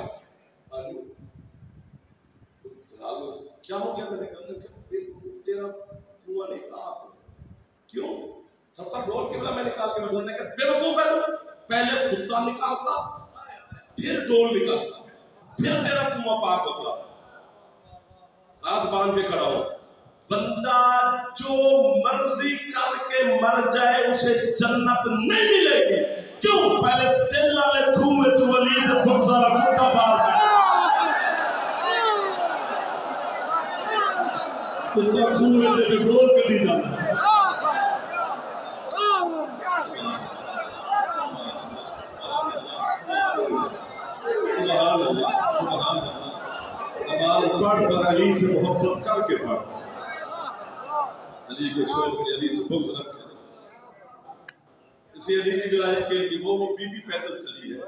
पानी। क्या हो गया? मैंने कहा तेरा कुआं नहीं पाक। क्यों? 70 डोल के बोला मैं निकाल के बैठा। कहा बेवकूफ है तू, पहले कुत्ता निकालता फिर डोल निकालता फिर तेरा कुआं पाक होता। हाथ बांध के खड़ा हो। बंदा जो मर्जी करके मर जाए उसे जन्नत नहीं मिलेगी। क्यों? पहले दिल वाले खूह वलीद फुरसाला कुत्ता पाक है। कुत्ता खूह में से डोल कर दी जाता है। पढ़ पर अली से मोहब्बत करके पढ़, अली को छोड़ के अली से बुग़्ज़ रख के। इसी अली की विलायत के लिए वो बीबी पैदल चली है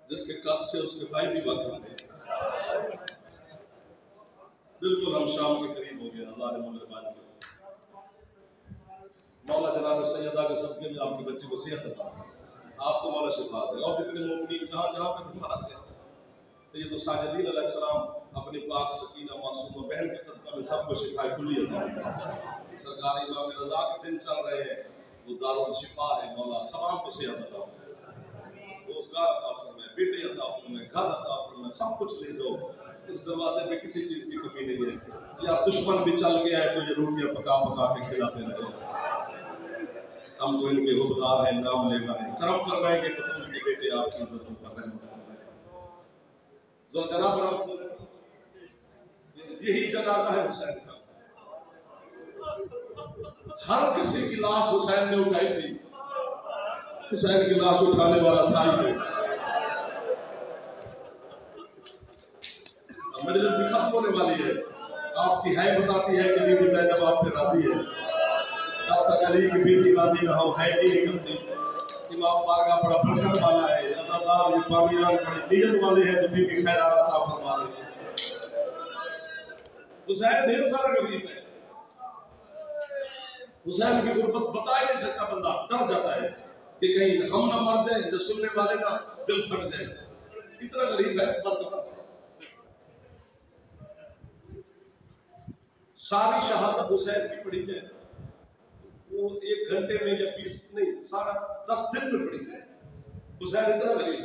जिसके कद से उसके भाई भी वाक़िफ़ थे। बिल्कुल हम शाम के करीब हो गए। हज़ार मुग़रबान के मौला जनाब सैयदा के सबके में आपके बच्चे को सेहत अता फरमाए, आपको मौला शिफा दे। और जितने मोमिनीन जहाँ जहाँ पे बीमार थे, सैयद साजिदीन अलैहिस्सलाम अपनी पाक सकीना मासूमा बहन के सदका में सबको शिफाए कुल्ली अता फरमाए। सरकार इमाम रज़ा के दिन चल रहे हैं, वो दारुल शिफा है। मौला तमाम को सेहत अता फरमाए, रोजगार अता फरमाए, बेटे अता फरमाए, घर अता फरमाए, सब कुछ ले दो। इस दरवाजे में किसी चीज की कमी नहीं है। या दुश्मन भी चल गया है तो ये रोटियां पका पका के खिलाते रहे। हम तो इनके हुक्मदार हैं, नाम लेना है। करम फरमाएंगे तो उनके बेटे आपकी इज्जतों पर रहमत फरमाएंगे। ज़ुलजलाल पर यही जनाजा है हुसैन का। हर किसी की लाश हुसैन ने उठाई थी, हुसैन की लाश उठाने वाला था ही नहीं। मजलिस भी खत्म होने वाली है। आपकी है बताती है कि बीबी ज़ैनब आप पे राजी है। जब तक अली की बेटी राजी ना हो है नहीं निकलती। इमाम बारगाह बड़ा बरकत वाला है, अज़ादार ये पानीरान बड़े नियत वाले हैं जो बीबी खैर अता फरमा रहे हैं। हुसैन ढेर सारा गरीब है। हुसैन की गुर्बत बता ही नहीं सकता, बंदा डर जाता है कि कहीं हम ना मर जाए, जो सुनने वाले ना दिल फट जाए, इतना गरीब है। सारी शहादत हुसैन की पड़ी है, वो 1 घंटे में या 20 नहीं, सारा 10 दिन में पड़ी है। हुसैन इतना गरीब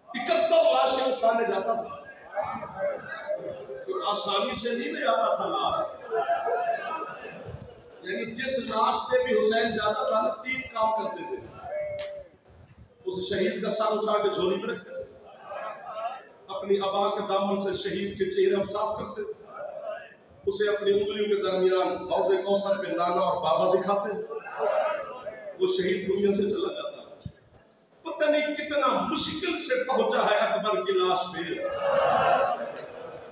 71 लाशें उठाने जाता था, तो आसानी से नहीं ले आता था लाश। यानी जिस लाश पे भी हुसैन जाता था ना, 3 काम करते थे। उस शहीद का सर उठा के झोली में रखते थे, अपनी अबा के दामन से शहीद के चेहरे साफ करते थे, उसे अपनी उंगलियों के दरमियान हौज़े कौसर पे नाना और बाबा दिखाते। वो शहीद दुनिया से चला जाता। पता नहीं कितना मुश्किल से पहुंचा है अकबर की लाश पे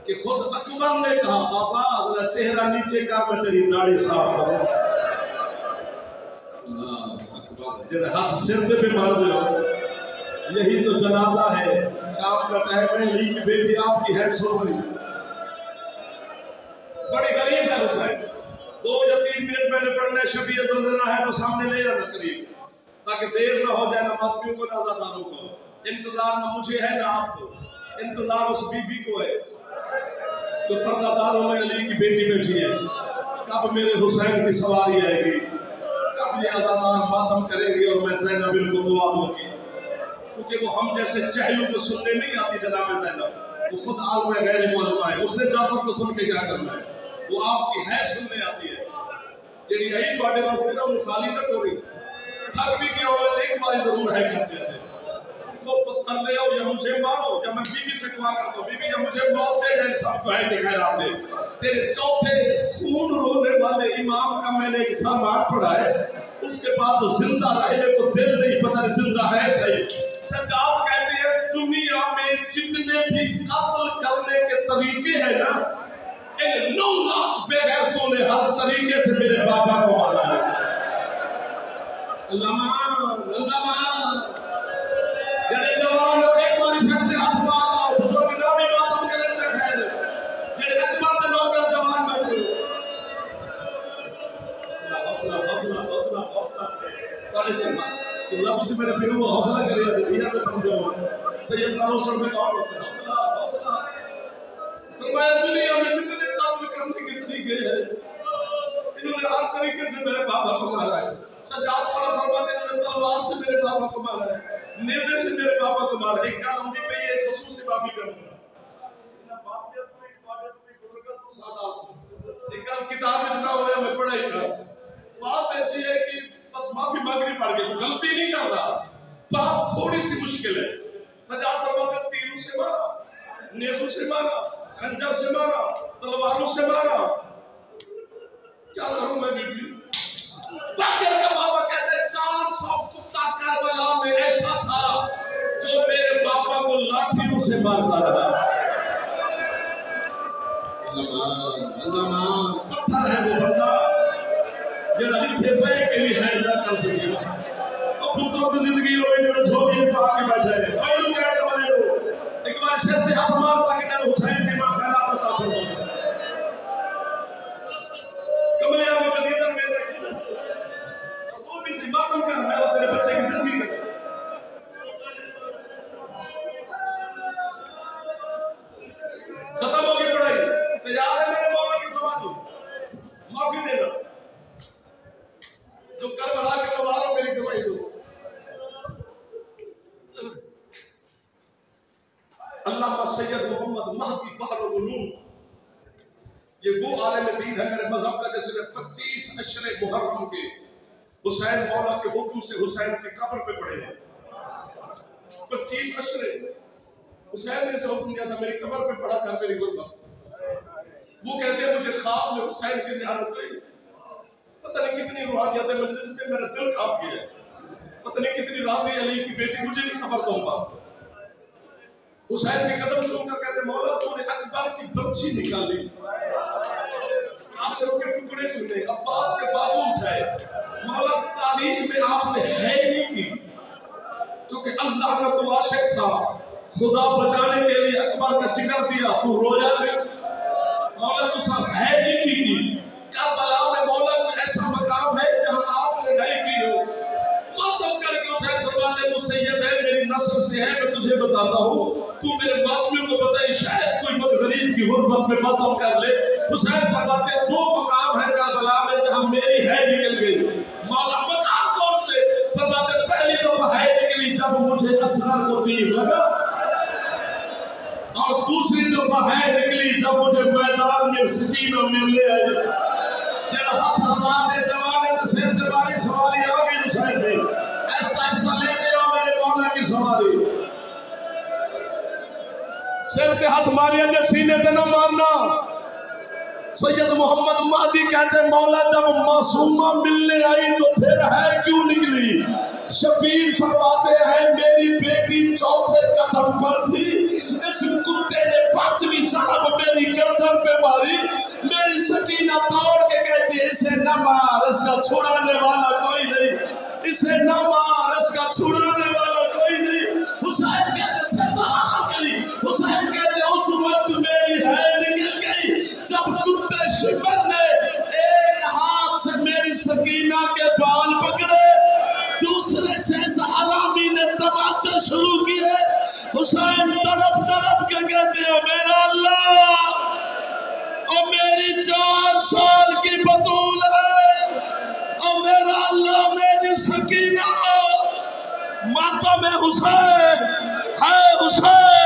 कि खुद अकबर ने कहा, बाबा अगर चेहरा नीचे का मैं तेरी दाढ़ी साफ करूं। अकबर जिन्हें हाथ सिर पे मार दो, यही तो जनाजा है। शाम का टाइम है, ली की बेटी आपकी है, सो गई। बड़ी गरीब है हुसैन। 2 या 3 मिनट मैंने पढ़ना है, शबीयत वंदना है तो सामने ले जाना करीब, ताकि देर ना हो जाए ना मापियों को ना अज़ादारों को। इंतजार ना मुझे है ना आपको, इंतजार उस बीबी को है तो पर्दादारों में अली की बेटी बैठी है। कब मेरे हुसैन की सवारी आएगी, कब ये अज़ादार मातम करेंगे और मैं ज़ैनब को दुआ दूंगी, क्योंकि वो हम जैसे चहलों को सुनने नहीं आती जनाब ज़ैनब, वो खुद आलम गैर मौलूमा है। उसने जाफर को सुन के क्या करना है, वो आपकी है सुनने आती है। जेडी आई थोड़े वास्ते ना वो खाली ना टोरी थक भी गया और एक बार जरूर है करते हैं तो पत्थर ले आओ या मुझे मारो, या मैं बीबी से दुआ करता हूं, बीबी या मुझे मौत दे दे, सब है कि खैर आप दे। तेरे चौथे खून रोने वाले इमाम का मैंने एक फरमान पढ़ा है, उसके बाद तो जिंदा रहने को दिल नहीं, पता नहीं जिंदा है सही। सज्जाद कहते हैं दुनिया में जितने भी कत्ल करने के तरीके हैं ना, इन 9 लाख बेगैरतों ने हर तरीके से मेरे बाबा को मारा है। जड़े जवान एक बार सामने हाथ मारो, बुजुर्ग नामी बातों के लिए खैर, जड़े अकबर के नौकर जवान बैठे, हौसला हौसला हौसला हौसला ताले चलना कि अल्लाह मुझे मेरे पीरों को हौसला करे, दुनिया में पहुंच जाओ। सैयद नारों में और हौसला हौसला। फरमाया दुनिया में जितने कत्ल करने के तरीके हैं, इन्होंने हर तरीके से मेरे बाबा को मारा है। सज्जाद वाला फरमाते हैं इन्होंने तलवार से मेरे बाबा को मारा है, नेज़े से मेरे बाबा को मारा है। एक गाल उनकी पे ये खुसूसी माफी करूंगा, ना बापियत में इबादत में गुरबत को सादा एक गाल किताब में जितना हो रहा मैं पढ़ा ही था। बात ऐसी है कि बस माफी मांगनी पड़ गई, गलती नहीं कर रहा, बात थोड़ी सी मुश्किल है। सज्जाद फरमाते हैं तीरों से मारा, नेज़ों से मारा, खंजर से मारा, तलवारों से मारा, क्या करूं मैं बीबी। बाकिर का बाबा कहते 400 कुत्ता करबला में ऐसा था जो मेरे बाबा को लाठियों से मारता रहा। पत्थर है वो बंदा जरा इतने पे के भी है ना कर सकेगा। अब पुत्रों की जिंदगी हो गई जो झोली में पा के बैठे हैं, भाई लोग क्या करने लो एक बार सिर से हाथ मारता कि तेरे हुसैन दिमाग खराब होता था। कमलिया में मदीना में तो भी सी बातों का मेरा तेरे बच्चे की जिंदगी का खत्म हो गई पढ़ाई, तैयार है मेरे मौला की सवाल माफी देना जो करबला के लवारों मेरी गवाही दो। अल्लाह सैयद मोहम्मद महदी बहरुल उलूम, ये वो आलिम दीन है मेरे मजहब का जिसने 25 अशरे मुहर्रम के हुसैन मौला के हुक्म से हुसैन की कब्र पे पड़े हैं। 25 अशरे हुसैन ने से हुक्म दिया था मेरी कब्र पे पड़ा कर मेरी गुरबत। वो कहते हैं मुझे ख्वाब में हुसैन की ज़ियारत हुई, पता नहीं कितनी रूहानियत मजलिस में मेरा दिल कांप गया, पता नहीं कितनी राजी अली की बेटी मुझे नहीं खबर दूंगा। हुसैन के कदम सुनकर कहते मौला तूने अकबर की बच्ची निकाली, कासिम के टुकड़े चुने, अब्बास के बाजू उठाए, मौला तारीख में आपने है नहीं की, क्योंकि अल्लाह का तो आशिक था, खुदा बचाने के लिए अकबर का जिक्र दिया, तू रोया नहीं। मौला तो सब है ही की करबला में मौला कोई ऐसा मकाम है जहां आपने नहीं की हो। मातम करके हुसैन फरमाते तू सैयद है, मेरी नस्ल से है, मैं तुझे बताता हूँ, तू मेरे मातमियों को बताई शायद कोई मत गरीब की गुर्बत में मातम कर ले। हुसैन फरमाते दो मकाम है करबला में जहां मेरी है निकल गई। मौला मकाम कौन से? फरमाते पहली दफा है निकली जब मुझे असगर को तीर लगा, और दूसरी दफा है निकली जब मुझे मैदान में सकीना मिलने आई। जरा हाथ हजारे जवाने तो सिर पे बारी सवारी आ गई हुसैन ने, ऐसा ऐसा लेके आओ मेरे मौला की सवारी। सिर पे हाथ मारिया ने सीने पे न मारना। सैयद मोहम्मद महदी कहते मौला जब मासूमा मिलने आई तो फिर है क्यों निकली? शबीर फरमाते हैं मेरी बेटी चौथे कदम पर थी, इस कुत्ते ने पांचवी साहब मेरी गर्दन पे मारी। मेरी सकीना दौड़ के कहती है इसे न मार, इसका छुड़ाने वाला कोई नहीं, इसे न मार, इसका छुड़ाने वाला कोई नहीं। हुसैन कहते सरदार गई, हुसैन कहते उस वक्त मेरी है निकल गई जब कुत्ते शिमर ने एक हाथ से मेरी सकीना के बाल पकड़े, दूसरे से हरामी ने तमाचे शुरू किए। हुसैन तड़प तड़प के कहते हैं मेरा अल्लाह, और मेरी 4 साल की बतूल है, और मेरा अल्लाह मेरी सकीना। माता में हुसैन है, हुसैन